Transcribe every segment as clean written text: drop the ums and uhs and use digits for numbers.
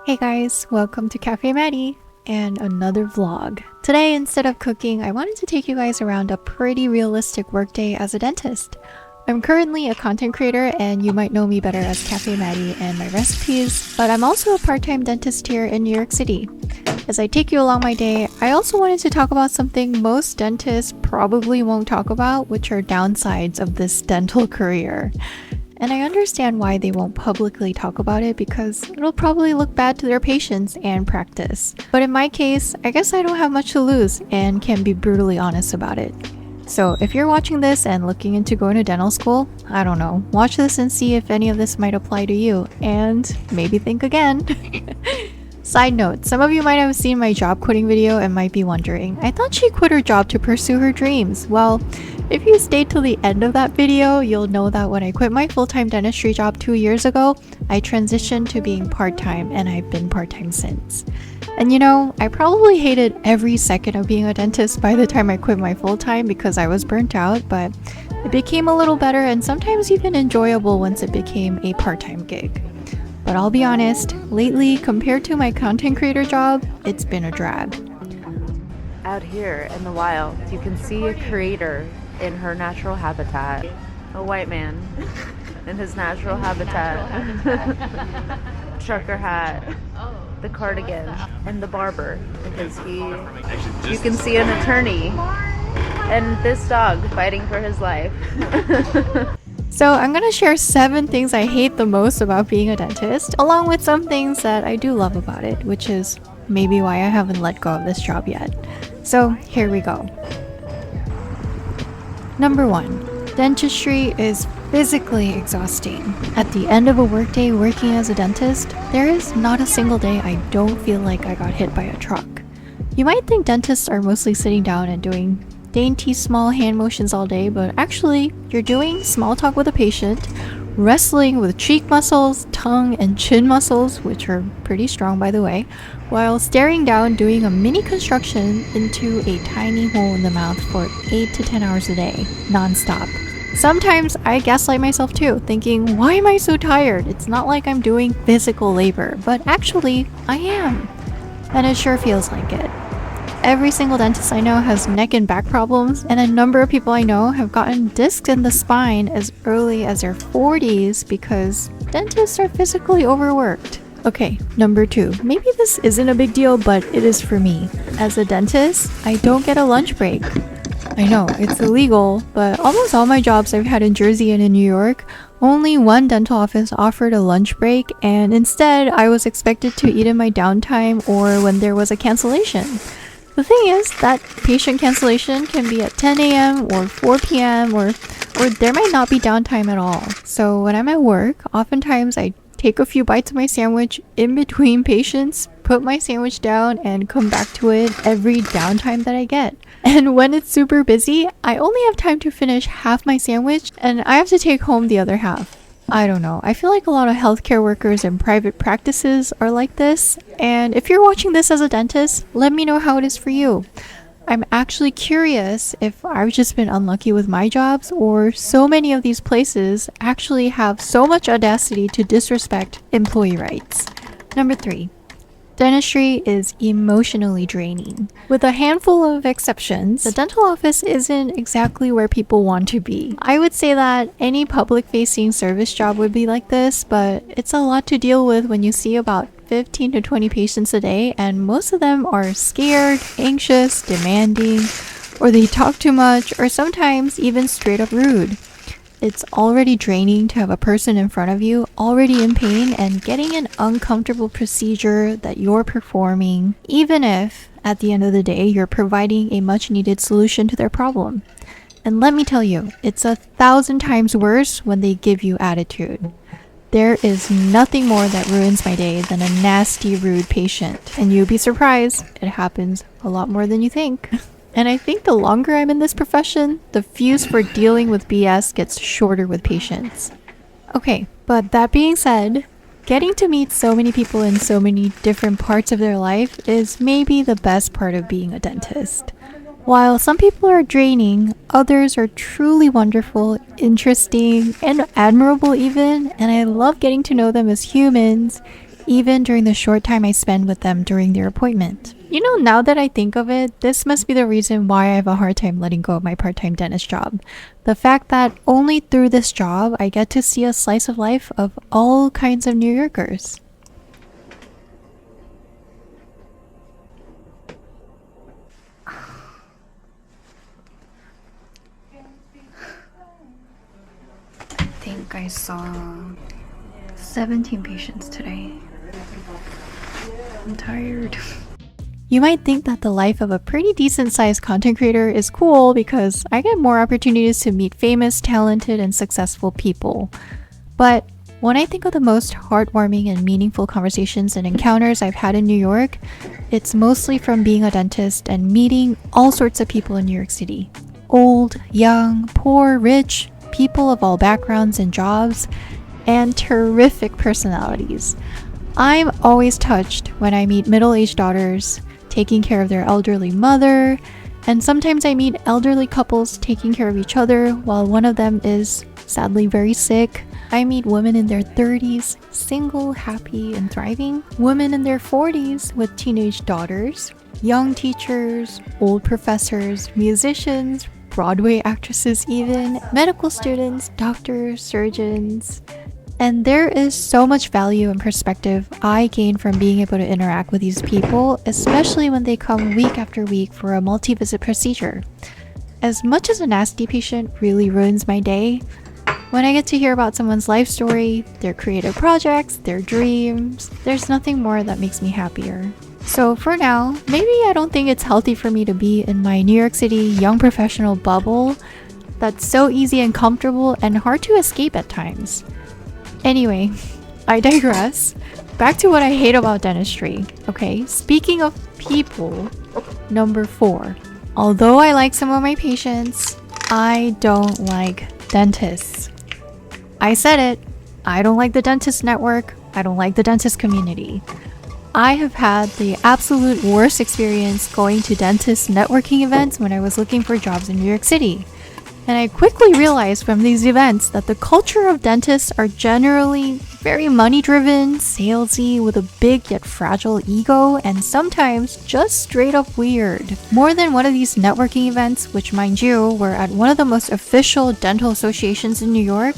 Hey guys, welcome to Cafe Maddy and another vlog. Today, instead of cooking, I wanted to take you guys around a pretty realistic workday as a dentist. I'm currently a content creator and you might know me better as Cafe Maddy and my recipes, but I'm also a part-time dentist here in New York City. As I take you along my day, I also wanted to talk about something most dentists probably won't talk about, which are downsides of this dental career. And I understand why they won't publicly talk about it because it'll probably look bad to their patients and practice. But in my case, I guess I don't have much to lose and can be brutally honest about it. So if you're watching this and looking into going to dental school, I don't know, watch this and see if any of this might apply to you and maybe think again. Side note, some of you might have seen my job quitting video and might be wondering, I thought she quit her job to pursue her dreams. Well, if you stayed till the end of that video, you'll know that when I quit my full-time dentistry job 2 years ago, I transitioned to being part-time and I've been part-time since. And you know, I probably hated every second of being a dentist by the time I quit my full-time because I was burnt out, but it became a little better and sometimes even enjoyable once it became a part-time gig. But I'll be honest, lately, compared to my content creator job, it's been a drag. Out here in the wild, you can see a creator in her natural habitat. A white man in his natural habitat. Trucker hat, the cardigan, and the barber because you can see an attorney and this dog fighting for his life. So I'm gonna share 7 things I hate the most about being a dentist, along with some things that I do love about it, which is maybe why I haven't let go of this job yet. So here we go. Number 1. Dentistry is physically exhausting. At the end of a workday working as a dentist, there is not a single day I don't feel like I got hit by a truck. You might think dentists are mostly sitting down and doing dainty small hand motions all day, but actually you're doing small talk with a patient, wrestling with cheek muscles, tongue, and chin muscles, which are pretty strong by the way, while staring down doing a mini construction into a tiny hole in the mouth for 8 to 10 hours a day, non-stop. Sometimes I gaslight myself too, thinking, why am I so tired? It's not like I'm doing physical labor, but actually I am. And it sure feels like it. Every single dentist I know has neck and back problems, and a number of people I know have gotten discs in the spine as early as their 40s because dentists are physically overworked. Okay, number 2. Maybe this isn't a big deal, but it is for me. As a dentist, I don't get a lunch break. I know, it's illegal, but almost all my jobs I've had in Jersey and in New York, only one dental office offered a lunch break, and instead I was expected to eat in my downtime or when there was a cancellation. The thing is that patient cancellation can be at 10 a.m. or 4 p.m. or there might not be downtime at all. So when I'm at work, oftentimes I take a few bites of my sandwich in between patients, put my sandwich down, and come back to it every downtime that I get. And when it's super busy, I only have time to finish half my sandwich and I have to take home the other half. I don't know. I feel like a lot of healthcare workers and private practices are like this. And if you're watching this as a dentist, let me know how it is for you. I'm actually curious if I've just been unlucky with my jobs or so many of these places actually have so much audacity to disrespect employee rights. Number 3. Dentistry is emotionally draining. With a handful of exceptions, the dental office isn't exactly where people want to be. I would say that any public-facing service job would be like this, but it's a lot to deal with when you see about 15 to 20 patients a day, and most of them are scared, anxious, demanding, or they talk too much, or sometimes even straight up rude. It's already draining to have a person in front of you already in pain and getting an uncomfortable procedure that you're performing, even if, at the end of the day, you're providing a much needed solution to their problem. And let me tell you, it's 1,000 times worse when they give you attitude. There is nothing more that ruins my day than a nasty, rude patient. And you'd be surprised, it happens a lot more than you think. And I think the longer I'm in this profession, the fuse for dealing with BS gets shorter with patients. Okay, but that being said, getting to meet so many people in so many different parts of their life is maybe the best part of being a dentist. While some people are draining, others are truly wonderful, interesting, and admirable even, and I love getting to know them as humans, even during the short time I spend with them during their appointment. You know, now that I think of it, this must be the reason why I have a hard time letting go of my part-time dentist job. The fact that only through this job I get to see a slice of life of all kinds of New Yorkers. I think I saw 17 patients today. I'm tired. You might think that the life of a pretty decent sized content creator is cool because I get more opportunities to meet famous, talented, and successful people. But when I think of the most heartwarming and meaningful conversations and encounters I've had in New York, it's mostly from being a dentist and meeting all sorts of people in New York City. Old, young, poor, rich, people of all backgrounds and jobs, and terrific personalities. I'm always touched when I meet middle-aged daughters taking care of their elderly mother, and sometimes I meet elderly couples taking care of each other while one of them is sadly very sick. I meet women in their 30s, single, happy, and thriving, women in their 40s with teenage daughters, young teachers, old professors, musicians, Broadway actresses even, medical students, doctors, surgeons. And there is so much value and perspective I gain from being able to interact with these people, especially when they come week after week for a multi-visit procedure. As much as a nasty patient really ruins my day, when I get to hear about someone's life story, their creative projects, their dreams, there's nothing more that makes me happier. So for now, maybe I don't think it's healthy for me to be in my New York City young professional bubble that's so easy and comfortable and hard to escape at times. Anyway, I digress. Back to what I hate about dentistry. Okay, speaking of people, number 4. Although I like some of my patients, I don't like dentists. I said it. I don't like the dentist network. I don't like the dentist community. I have had the absolute worst experience going to dentist networking events when I was looking for jobs in New York City. And I quickly realized from these events that the culture of dentists are generally very money-driven, salesy, with a big yet fragile ego, and sometimes just straight up weird. More than one of these networking events, which mind you, were at one of the most official dental associations in New York,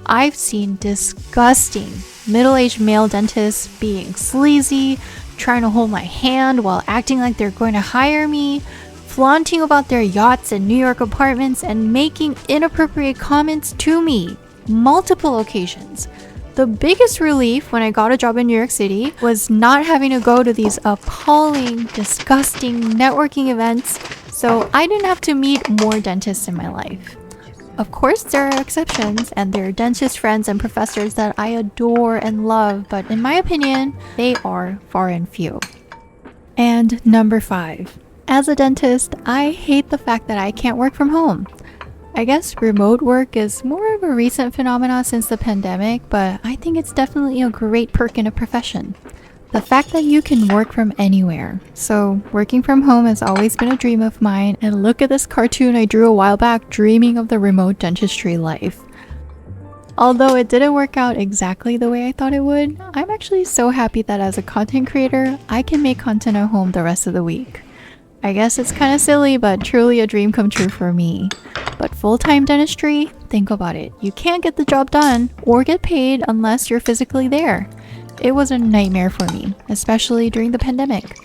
I've seen disgusting middle-aged male dentists being sleazy, trying to hold my hand while acting like they're going to hire me, flaunting about their yachts and New York apartments, and making inappropriate comments to me. Multiple occasions. The biggest relief when I got a job in New York City was not having to go to these appalling, disgusting networking events, so I didn't have to meet more dentists in my life. Of course, there are exceptions, and there are dentist friends and professors that I adore and love, but in my opinion, they are far and few. And number 5. As a dentist, I hate the fact that I can't work from home. I guess remote work is more of a recent phenomenon since the pandemic, but I think it's definitely a great perk in a profession. The fact that you can work from anywhere. So working from home has always been a dream of mine, and look at this cartoon I drew a while back dreaming of the remote dentistry life. Although it didn't work out exactly the way I thought it would, I'm actually so happy that as a content creator, I can make content at home the rest of the week. I guess it's kind of silly, but truly a dream come true for me. But full-time dentistry? Think about it. You can't get the job done or get paid unless you're physically there. It was a nightmare for me, especially during the pandemic.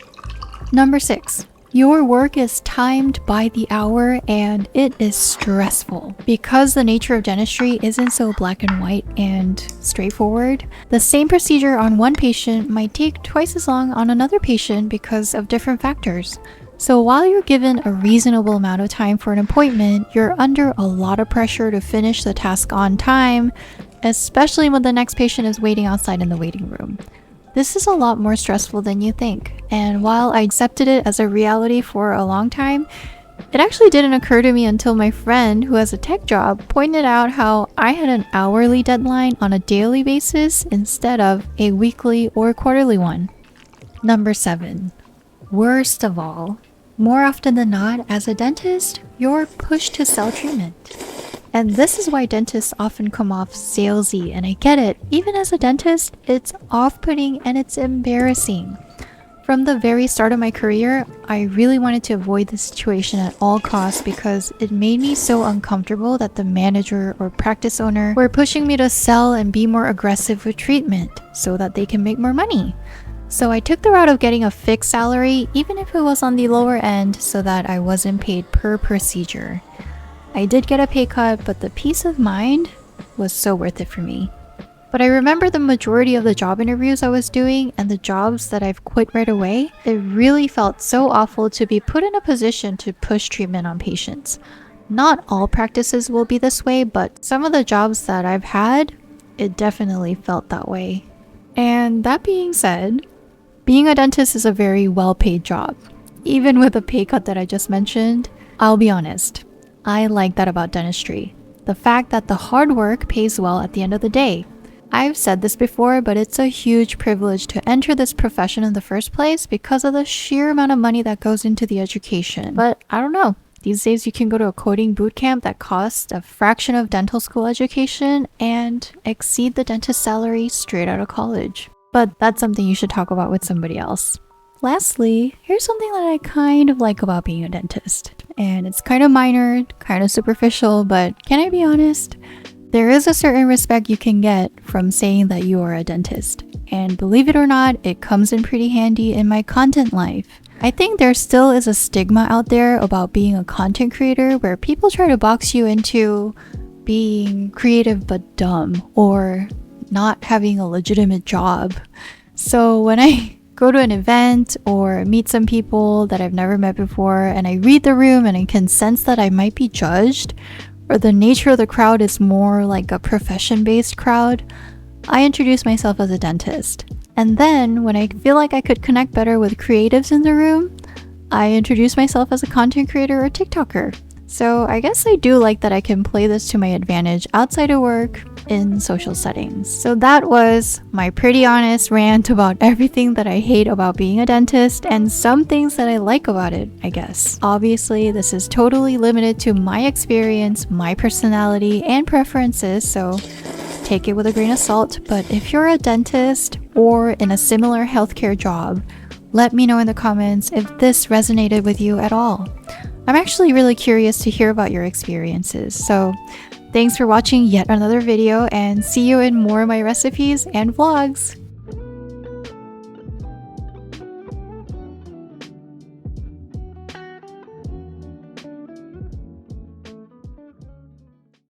Number 6. Your work is timed by the hour and it is stressful. Because the nature of dentistry isn't so black and white and straightforward, the same procedure on one patient might take twice as long on another patient because of different factors. So while you're given a reasonable amount of time for an appointment, you're under a lot of pressure to finish the task on time, especially when the next patient is waiting outside in the waiting room. This is a lot more stressful than you think, and while I accepted it as a reality for a long time, it actually didn't occur to me until my friend, who has a tech job, pointed out how I had an hourly deadline on a daily basis instead of a weekly or quarterly one. Number 7. Worst of all, more often than not, as a dentist, you're pushed to sell treatment. And this is why dentists often come off salesy, and I get it. Even as a dentist, it's off-putting and it's embarrassing. From the very start of my career, I really wanted to avoid this situation at all costs because it made me so uncomfortable that the manager or practice owner were pushing me to sell and be more aggressive with treatment so that they can make more money. So I took the route of getting a fixed salary, even if it was on the lower end, so that I wasn't paid per procedure. I did get a pay cut, but the peace of mind was so worth it for me. But I remember the majority of the job interviews I was doing and the jobs that I've quit right away, it really felt so awful to be put in a position to push treatment on patients. Not all practices will be this way, but some of the jobs that I've had, it definitely felt that way. And that being said, being a dentist is a very well-paid job. Even with the pay cut that I just mentioned, I'll be honest, I like that about dentistry. The fact that the hard work pays well at the end of the day. I've said this before, but it's a huge privilege to enter this profession in the first place because of the sheer amount of money that goes into the education. But I don't know. These days you can go to a coding bootcamp that costs a fraction of dental school education and exceed the dentist salary straight out of college. But that's something you should talk about with somebody else. Lastly, here's something that I kind of like about being a dentist. And it's kind of minor, kind of superficial, but can I be honest? There is a certain respect you can get from saying that you are a dentist. And believe it or not, it comes in pretty handy in my content life. I think there still is a stigma out there about being a content creator where people try to box you into being creative but dumb or not having a legitimate job. So when I go to an event or meet some people that I've never met before and I read the room and I can sense that I might be judged or the nature of the crowd is more like a profession-based crowd, I introduce myself as a dentist. And then when I feel like I could connect better with creatives in the room, I introduce myself as a content creator or TikToker. So I guess I do like that I can play this to my advantage outside of work in social settings. So that was my pretty honest rant about everything that I hate about being a dentist and some things that I like about it, I guess. Obviously, this is totally limited to my experience, my personality, and preferences, so take it with a grain of salt. But if you're a dentist or in a similar healthcare job, let me know in the comments if this resonated with you at all. I'm actually really curious to hear about your experiences. So thanks for watching yet another video and see you in more of my recipes and vlogs.